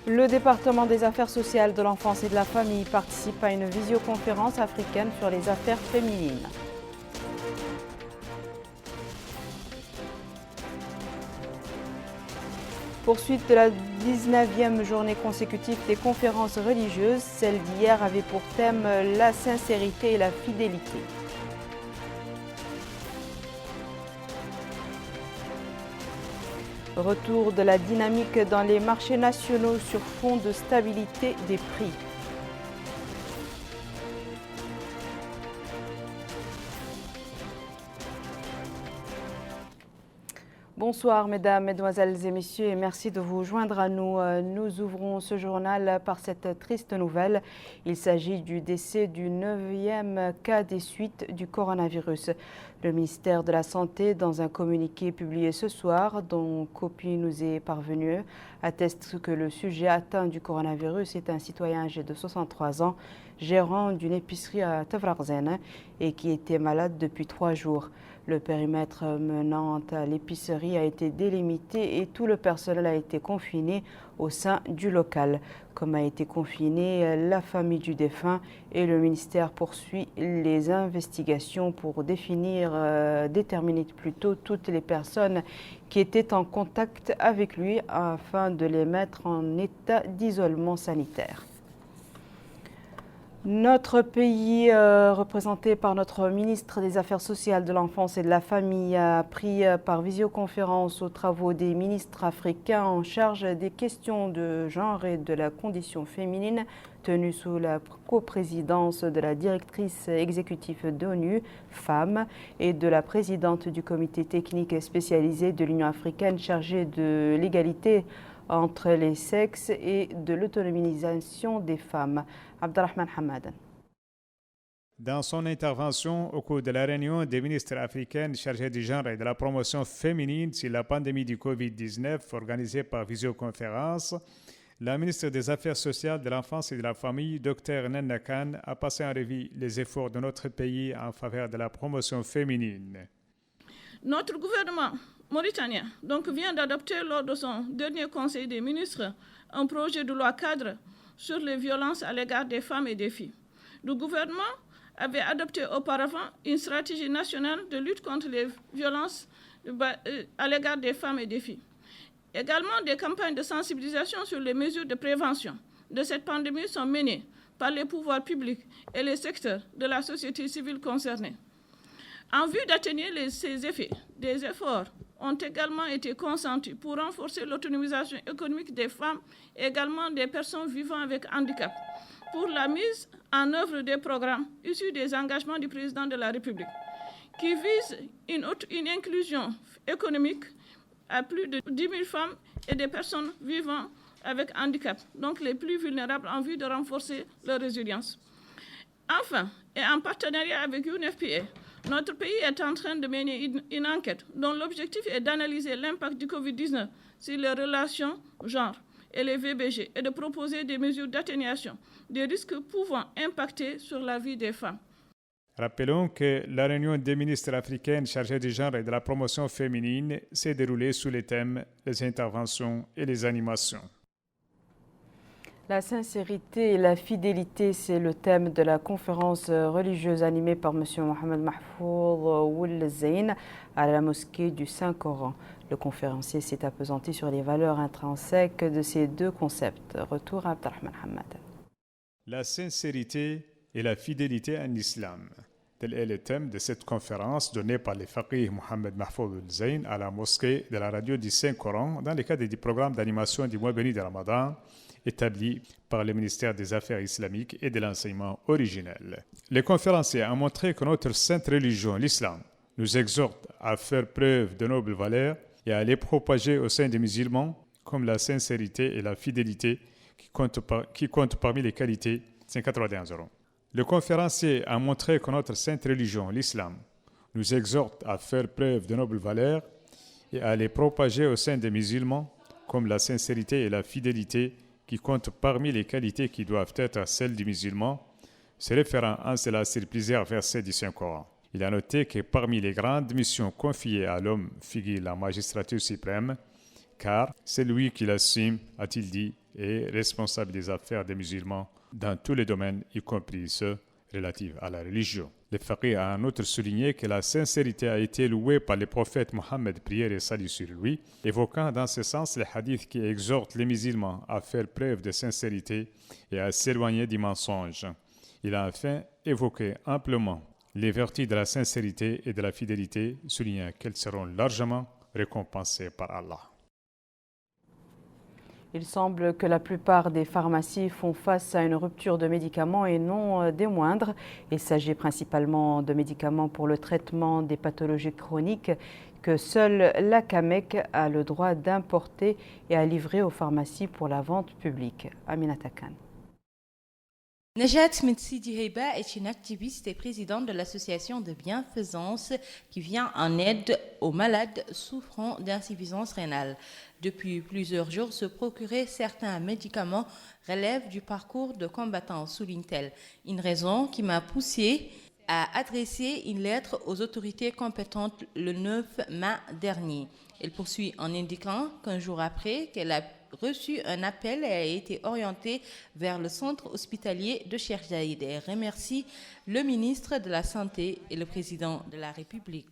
Le département des affaires sociales de l'enfance et de la famille participe à une visioconférence africaine sur les affaires féminines. Poursuite de la 19e journée consécutive des conférences religieuses, celle d'hier avait pour thème la sincérité et la fidélité. Retour de la dynamique dans les marchés nationaux sur fond de stabilité des prix. Bonsoir mesdames, mesdemoiselles et messieurs et merci de vous joindre à nous. Nous ouvrons ce journal par cette triste nouvelle. Il s'agit du décès du 9e cas des suites du coronavirus. Le ministère de la Santé, dans un communiqué publié ce soir, dont copie nous est parvenue, atteste que le sujet atteint du coronavirus est un citoyen âgé de 63 ans, gérant d'une épicerie à Tavrazen et qui était malade depuis 3 jours. Le périmètre menant à l'épicerie a été délimité et tout le personnel a été confiné au sein du local. Comme a été confinée la famille du défunt et le ministère poursuit les investigations pour déterminer plutôt toutes les personnes qui étaient en contact avec lui afin de les mettre en état d'isolement sanitaire. Notre pays, représenté par notre ministre des Affaires sociales de l'enfance et de la famille, a pris par visioconférence aux travaux des ministres africains en charge des questions de genre et de la condition féminine, tenue sous la coprésidence de la directrice exécutive d'ONU, Femmes, et de la présidente du comité technique spécialisé de l'Union africaine chargée de l'égalité entre les sexes et de l'autonomisation des femmes. Abdelrahman Hamadan. Dans son intervention au cours de la réunion des ministres africains chargés du genre et de la promotion féminine sur la pandémie du Covid-19 organisée par visioconférence, la ministre des Affaires sociales de l'enfance et de la famille, Dr Nenna Khan, a passé en revue les efforts de notre pays en faveur de la promotion féminine. Notre gouvernement mauritanien vient d'adopter lors de son dernier conseil des ministres un projet de loi cadre sur les violences à l'égard des femmes et des filles. Le gouvernement avait adopté auparavant une stratégie nationale de lutte contre les violences à l'égard des femmes et des filles. Également, des campagnes de sensibilisation sur les mesures de prévention de cette pandémie sont menées par les pouvoirs publics et les secteurs de la société civile concernés. En vue d'atténuer ces effets, des efforts ont également été consentis pour renforcer l'autonomisation économique des femmes et également des personnes vivant avec handicap, pour la mise en œuvre des programmes issus des engagements du président de la République, qui visent une inclusion économique à plus de 10 000 femmes et des personnes vivant avec handicap, donc les plus vulnérables, en vue de renforcer leur résilience. Enfin, et en partenariat avec UNFPA, notre pays est en train de mener une enquête dont l'objectif est d'analyser l'impact du Covid-19 sur les relations genre et les VBG et de proposer des mesures d'atténuation des risques pouvant impacter sur la vie des femmes. Rappelons que la réunion des ministres africains chargés du genre et de la promotion féminine s'est déroulée sous les thèmes les interventions et les animations. La sincérité et la fidélité, c'est le thème de la conférence religieuse animée par M. Mohamed Mahfouz Ould Zeyn à la mosquée du Saint-Coran. Le conférencier s'est appesanti sur les valeurs intrinsèques de ces deux concepts. Retour à Abdelrahman Hamad. La sincérité et la fidélité en islam. Tel est le thème de cette conférence donnée par le faqih Mohamed Mahfouz Ould Zeyn à la mosquée de la radio du Saint-Coran dans le cadre du programme d'animation du mois béni de Ramadan établi par le ministère des Affaires islamiques et de l'enseignement originel. Les conférenciers ont montré que notre sainte religion, l'islam, nous exhorte à faire preuve de nobles valeurs et à les propager au sein des musulmans, comme la sincérité et la fidélité qui comptent parmi les qualités 591 euros. Le conférencier a montré que notre sainte religion, l'islam, nous exhorte à faire preuve de nobles valeurs et à les propager au sein des musulmans, comme la sincérité et la fidélité qui comptent parmi les qualités qui doivent être celles du musulman, se référant en cela sur plusieurs versets du Saint-Coran. Il a noté que parmi les grandes missions confiées à l'homme figure la magistrature suprême, car c'est lui qui l'assume, a-t-il dit, et responsable des affaires des musulmans dans tous les domaines, y compris ceux relatifs à la religion. Le faqih a en outre souligné que la sincérité a été louée par le prophète Mohammed, prière et salut sur lui, évoquant dans ce sens les hadiths qui exhortent les musulmans à faire preuve de sincérité et à s'éloigner du mensonge. Il a enfin évoqué amplement les vertus de la sincérité et de la fidélité, soulignant qu'elles seront largement récompensées par Allah. Il semble que la plupart des pharmacies font face à une rupture de médicaments et non des moindres. Il s'agit principalement de médicaments pour le traitement des pathologies chroniques que seule la CAMEC a le droit d'importer et à livrer aux pharmacies pour la vente publique. Aminata Khan. Najat Metsidi Heiba est une activiste et présidente de l'association de bienfaisance qui vient en aide aux malades souffrant d'insuffisance rénale. Depuis plusieurs jours, se procurer certains médicaments relève du parcours de combattant, souligne-t-elle. Une raison qui m'a poussée à adresser une lettre aux autorités compétentes le 9 mai dernier. Elle poursuit en indiquant qu'un jour après qu'elle a reçu un appel et a été orientée vers le centre hospitalier de Cheikh Zayed et remercie le ministre de la Santé et le président de la République.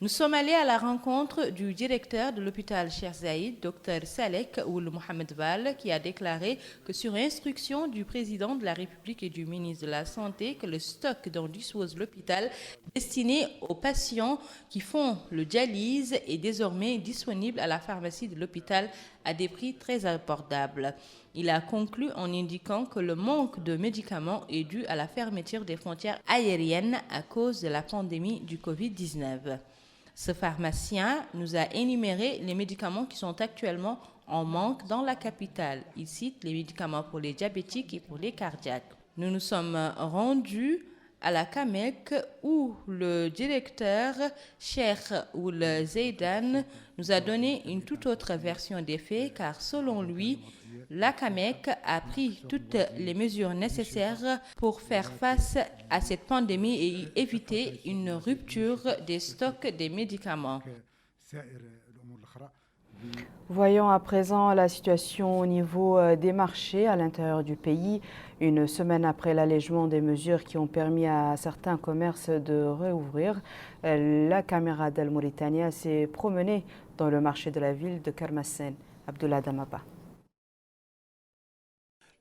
Nous sommes allés à la rencontre du directeur de l'hôpital Cheikh Zayed, Dr Salek Ould Mohamed Val, qui a déclaré que sur instruction du président de la République et du ministre de la Santé, que le stock dont dispose l'hôpital destiné aux patients qui font le dialyse est désormais disponible à la pharmacie de l'hôpital à des prix très abordables. Il a conclu en indiquant que le manque de médicaments est dû à la fermeture des frontières aériennes à cause de la pandémie du Covid-19. Ce pharmacien nous a énuméré les médicaments qui sont actuellement en manque dans la capitale. Il cite les médicaments pour les diabétiques et pour les cardiaques. Nous nous sommes rendus à la CAMEC où le directeur Cheikh Ould Zeidan nous a donné une toute autre version des faits car selon lui, la CAMEC a pris toutes les mesures nécessaires pour faire face à cette pandémie et éviter une rupture des stocks des médicaments. Voyons à présent la situation au niveau des marchés à l'intérieur du pays. Une semaine après l'allègement des mesures qui ont permis à certains commerces de réouvrir, la caméra d'Al Mauritania s'est promenée dans le marché de la ville de Kermassen. Abdullah Damaba.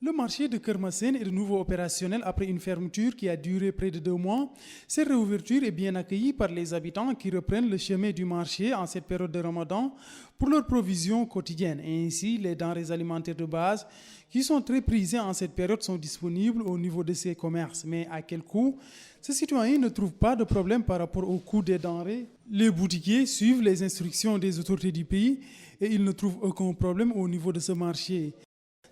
Le marché de Kermassen est de nouveau opérationnel après une fermeture qui a duré près de 2 mois. Cette réouverture est bien accueillie par les habitants qui reprennent le chemin du marché en cette période de Ramadan pour leurs provisions quotidiennes. Et ainsi, les denrées alimentaires de base qui sont très prisées en cette période sont disponibles au niveau de ces commerces. Mais à quel coût? Ces citoyens ne trouvent pas de problème par rapport au coût des denrées. Les boutiquiers suivent les instructions des autorités du pays et ils ne trouvent aucun problème au niveau de ce marché.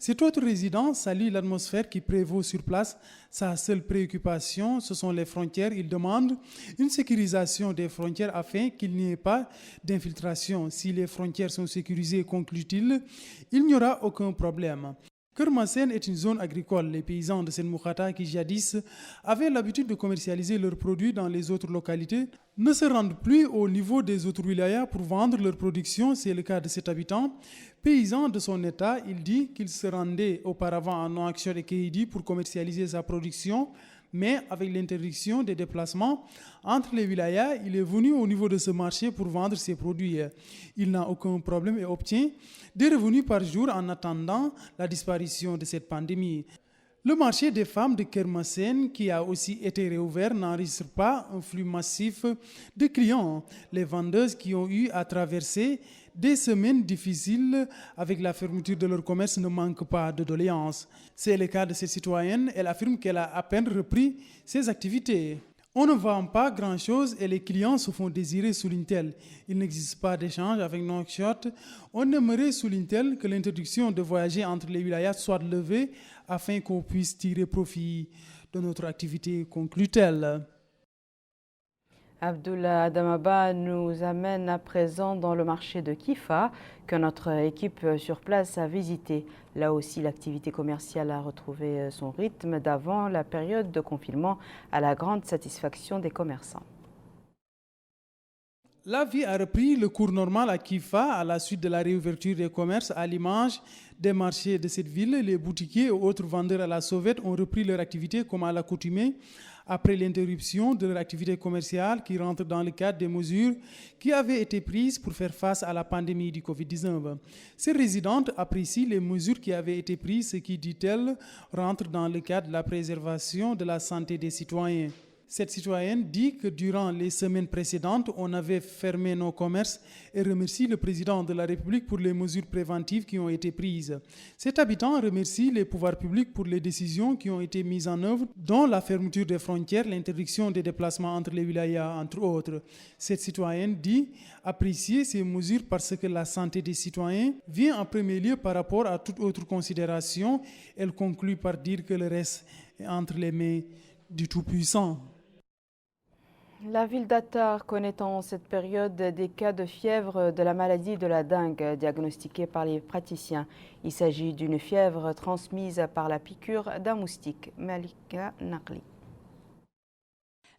Cet autre résident salue l'atmosphère qui prévaut sur place. Sa seule préoccupation, ce sont les frontières. Il demande une sécurisation des frontières afin qu'il n'y ait pas d'infiltration. Si les frontières sont sécurisées, conclut-il, il n'y aura aucun problème. Kermassen est une zone agricole. Les paysans de Senmoukata qui jadis avaient l'habitude de commercialiser leurs produits dans les autres localités ne se rendent plus au niveau des autres wilayas pour vendre leur production. C'est le cas de cet habitant. Paysan de son état, il dit qu'il se rendait auparavant à Nouakchott et Kéhidi pour commercialiser sa production, mais avec l'interdiction des déplacements entre les wilayas, il est venu au niveau de ce marché pour vendre ses produits. Il n'a aucun problème et obtient des revenus par jour en attendant la disparition de cette pandémie. Le marché des femmes de Kermassen, qui a aussi été réouvert, n'enregistre pas un flux massif de clients. Les vendeuses qui ont eu à traverser des semaines difficiles avec la fermeture de leur commerce ne manquent pas de doléances. C'est le cas de cette citoyenne. Elle affirme qu'elle a à peine repris ses activités. On ne vend pas grand-chose et les clients se font désirer, souligne-t-elle. Il n'existe pas d'échange avec Nouakchott. On aimerait, souligne-t-elle, que l'interdiction de voyager entre les wilayas soit levée afin qu'on puisse tirer profit de notre activité, conclut-elle. Abdullah Damaba nous amène à présent dans le marché de Kifa que notre équipe sur place a visité. Là aussi, l'activité commerciale a retrouvé son rythme d'avant la période de confinement à la grande satisfaction des commerçants. La vie a repris le cours normal à Kifa à la suite de la réouverture des commerces à l'image des marchés de cette ville. Les boutiquiers et autres vendeurs à la sauvette ont repris leur activité comme à l'accoutumée après l'interruption de leur activité commerciale qui rentre dans le cadre des mesures qui avaient été prises pour faire face à la pandémie du Covid-19. Ces résidentes apprécient les mesures qui avaient été prises, ce qui, dit-elle, rentre dans le cadre de la préservation de la santé des citoyens. Cette citoyenne dit que durant les semaines précédentes, on avait fermé nos commerces et remercie le président de la République pour les mesures préventives qui ont été prises. Cet habitant remercie les pouvoirs publics pour les décisions qui ont été mises en œuvre, dont la fermeture des frontières, l'interdiction des déplacements entre les wilayas, entre autres. Cette citoyenne dit apprécier ces mesures parce que la santé des citoyens vient en premier lieu par rapport à toute autre considération. Elle conclut par dire que le reste est entre les mains du Tout-Puissant. La ville d'Attar connaît en cette période des cas de fièvre de la maladie de la dengue diagnostiqués par les praticiens. Il s'agit d'une fièvre transmise par la piqûre d'un moustique. Malika Naqli.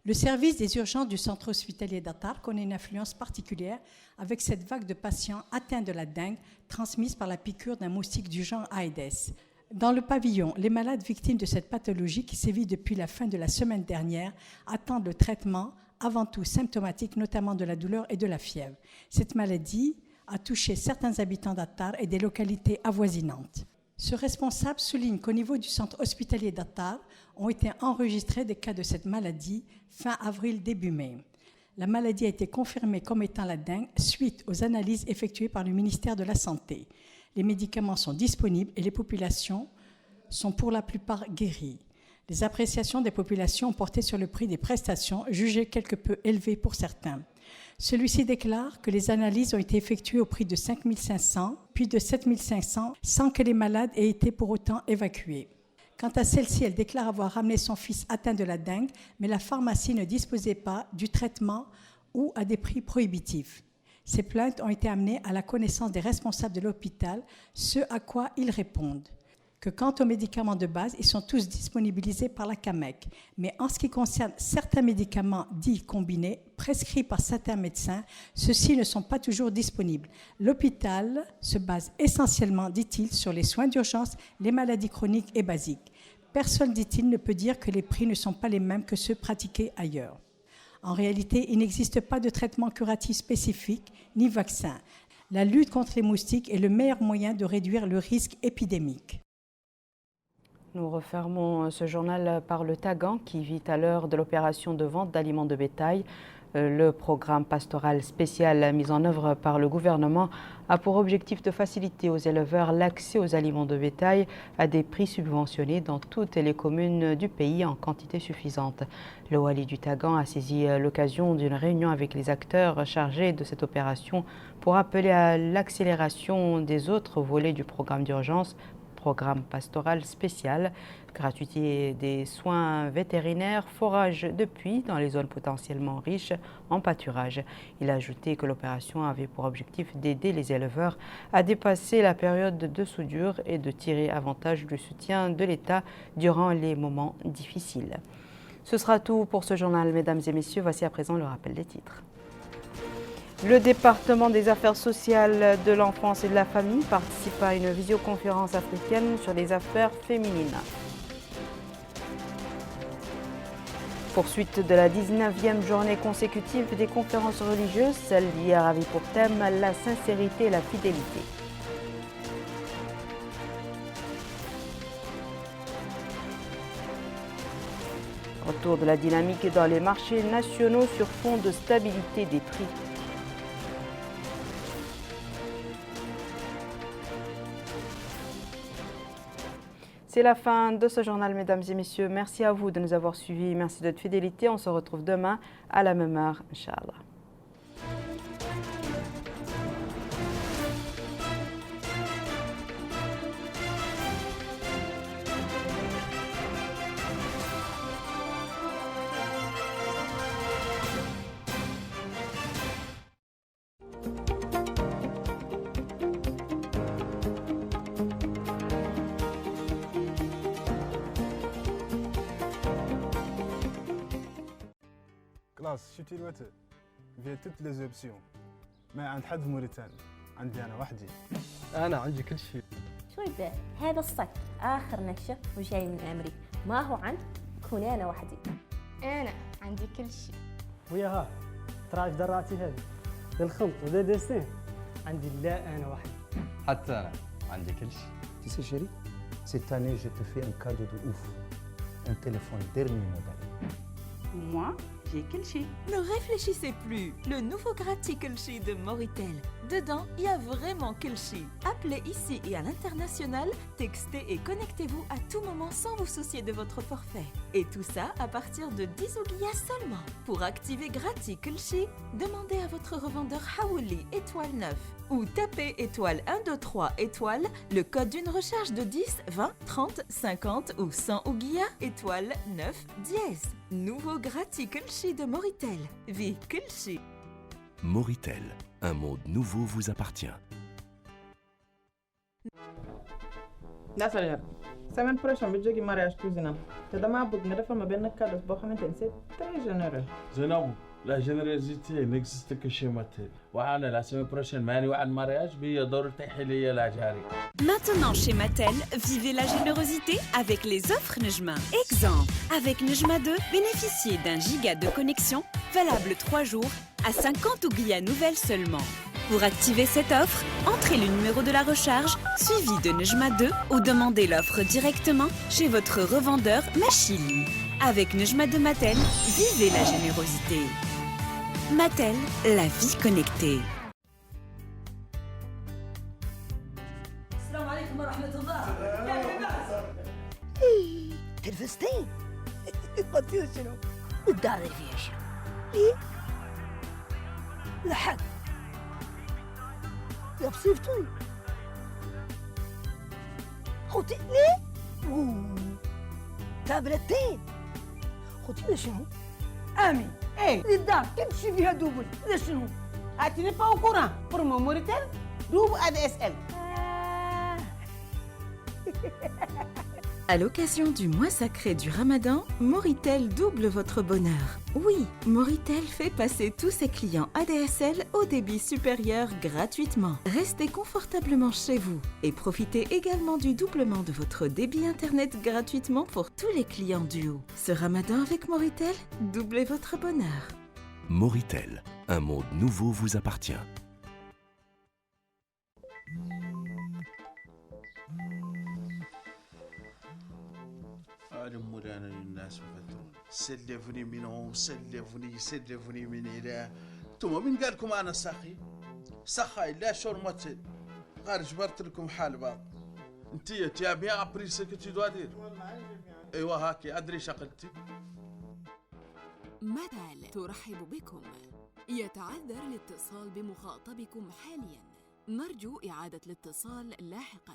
Le service des urgences du centre hospitalier d'Attar connaît une influence particulière avec cette vague de patients atteints de la dengue transmise par la piqûre d'un moustique du genre Aedes. Dans le pavillon, les malades victimes de cette pathologie qui sévit depuis la fin de la semaine dernière attendent le traitement, avant tout symptomatique, notamment de la douleur et de la fièvre. Cette maladie a touché certains habitants d'Attar et des localités avoisinantes. Ce responsable souligne qu'au niveau du centre hospitalier d'Attar ont été enregistrés des cas de cette maladie fin avril, début mai. La maladie a été confirmée comme étant la dengue suite aux analyses effectuées par le ministère de la Santé. Les médicaments sont disponibles et les populations sont pour la plupart guéries. Les appréciations des populations ont porté sur le prix des prestations, jugé quelque peu élevé pour certains. Celui-ci déclare que les analyses ont été effectuées au prix de 5 500, puis de 7 500, sans que les malades aient été pour autant évacués. Quant à celle-ci, elle déclare avoir ramené son fils atteint de la dengue, mais la pharmacie ne disposait pas du traitement ou à des prix prohibitifs. Ces plaintes ont été amenées à la connaissance des responsables de l'hôpital, ce à quoi ils répondent que quant aux médicaments de base, ils sont tous disponibilisés par la CAMEC. Mais en ce qui concerne certains médicaments dits combinés, prescrits par certains médecins, ceux-ci ne sont pas toujours disponibles. L'hôpital se base essentiellement, dit-il, sur les soins d'urgence, les maladies chroniques et basiques. Personne, dit-il, ne peut dire que les prix ne sont pas les mêmes que ceux pratiqués ailleurs. En réalité, il n'existe pas de traitement curatif spécifique ni vaccin. La lutte contre les moustiques est le meilleur moyen de réduire le risque épidémique. Nous refermons ce journal par le Tagan qui vit à l'heure de l'opération de vente d'aliments de bétail. Le programme pastoral spécial mis en œuvre par le gouvernement a pour objectif de faciliter aux éleveurs l'accès aux aliments de bétail à des prix subventionnés dans toutes les communes du pays en quantité suffisante. Le Wali du Tagan a saisi l'occasion d'une réunion avec les acteurs chargés de cette opération pour appeler à l'accélération des autres volets du programme d'urgence, programme pastoral spécial, gratuité des soins vétérinaires, forage de puits dans les zones potentiellement riches en pâturage. Il a ajouté que l'opération avait pour objectif d'aider les éleveurs à dépasser la période de soudure et de tirer avantage du soutien de l'État durant les moments difficiles. Ce sera tout pour ce journal, mesdames et messieurs. Voici à présent le rappel des titres. Le département des affaires sociales de l'enfance et de la famille participe à une visioconférence africaine sur les affaires féminines. Poursuite de la 19e journée consécutive des conférences religieuses, celle d'hier avait pour thème la sincérité et la fidélité. Retour de la dynamique dans les marchés nationaux sur fond de stabilité des prix. C'est la fin de ce journal, mesdames et messieurs. Merci à vous de nous avoir suivis. Merci de votre fidélité. On se retrouve demain à la même heure, Inch'Allah. Class, shoot it with it. فيها toutes les options. ما عند حد في موريتانيا، عندي أنا وحدي. أنا عندي كل شيء. شو يبيع؟ هذا الصك آخر نكشة وجاي من أمريكا، ما هو عند كوني أنا وحدي. أنا عندي كل شيء. وياها تراك دراتي هذه للخلط وذا ديسين عندي لا أنا وحدي. حتى أنا عندي كل شيء. Tu sais chérie, cette année je te fais un cadeau de ouf. Un téléphone dernier modèle. Moi, j'ai Kelchi. Ne réfléchissez plus. Le nouveau Grati Kelchi de Moritel. Dedans, il y a vraiment Kelchi. Appelez ici et à l'international, textez et connectez-vous à tout moment sans vous soucier de votre forfait. Et tout ça à partir de 10 ouguiyas seulement. Pour activer Grati Kelchi, demandez à votre revendeur Haouli étoile 9 ou tapez étoile 123 étoile le code d'une recharge de 10, 20, 30, 50 ou 100 ouguiyas étoile 9 dièse. Nouveau Grati Kelchi de Moritel. Vie Kelchi. Moritel, un monde nouveau vous appartient. Nasser, semaine prochaine bi jógi mariage cousinam te dama bëgg nga defal ma benn cadeau boo xamante ni c'est très généreux. Zainabou, la générosité n'existe que chez Mattel. وأنا la semaine prochaine ماني وعد mariage بيا دور تحلية لجاري. Maintenant chez Mattel, vivez la générosité avec les offres Nejma. Exemple, avec Nejma 2, bénéficiez d'un giga de connexion valable 3 jours à 50 ouguiyas nouvelles seulement. Pour activer cette offre, entrez le numéro de la recharge suivi de Nejma 2 ou demandez l'offre directement chez votre revendeur Machili. Avec Nejma 2 Mattel, vivez la générosité. Mattel, la vie connectée. السلام عليكم ورحمة الله. الفستين قدير شنو؟ والدار فيها شنو؟ ليه؟ لحق يا بصيفتي خوتي ليه؟ تابلتين خوتي شنو؟ آمين. إيه الدار تمشي فيها دوبل. شنو؟ هاتيني pas au courant pour mon Moritel double ADSL. À l'occasion du mois sacré du Ramadan, Moritel double votre bonheur. Oui, Moritel fait passer tous ses clients ADSL au débit supérieur gratuitement. Restez confortablement chez vous et profitez également du doublement de votre débit internet gratuitement pour tous les clients Duo. Ce Ramadan avec Moritel, doublez votre bonheur. Moritel, un monde nouveau vous appartient. مولانا الناس مفترون سلفني منهم سلفني من إله. انتم من قال لكم أنا سخي لا شرمتي غير جبرت لكم حال بعض. انت يا بيان ابري سكتي دوا دير. ايوا هاكي ادري شقلتي. ماتل ترحب بكم. يتعذر الاتصال بمخاطبكم حاليا. نرجو إعادة الاتصال لاحقا.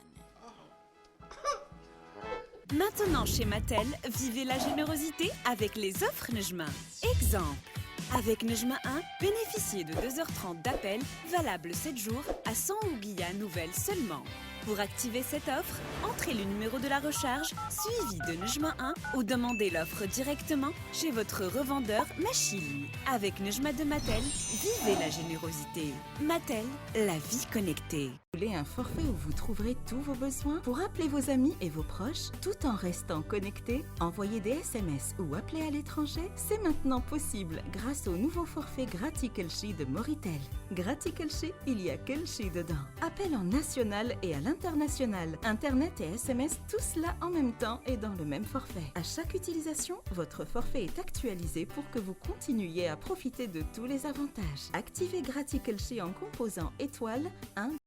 Maintenant chez Mattel, vivez la générosité avec les offres Nejma. Exemple, avec Nejma 1, bénéficiez de 2h30 d'appel valable 7 jours à 100 ouguiyas nouvelles seulement. Pour activer cette offre, entrez le numéro de la recharge suivi de Nejma 1 ou demandez l'offre directement chez votre revendeur Machili. Avec Nejma de Mattel, vivez la générosité. Mattel, la vie connectée. Vous voulez un forfait où vous trouverez tous vos besoins pour appeler vos amis et vos proches tout en restant connectés? Envoyer des SMS ou appeler à l'étranger, c'est maintenant possible grâce au nouveau forfait Grati Kelchi de Moritel. Grati Kelchi, il y a Kelchi dedans. Appel en national et à l'international. Internet et SMS, tout cela en même temps et dans le même forfait. À chaque utilisation, votre forfait est actualisé pour que vous continuiez à profiter de tous les avantages. Activez Grati Kelchi en composant étoile 1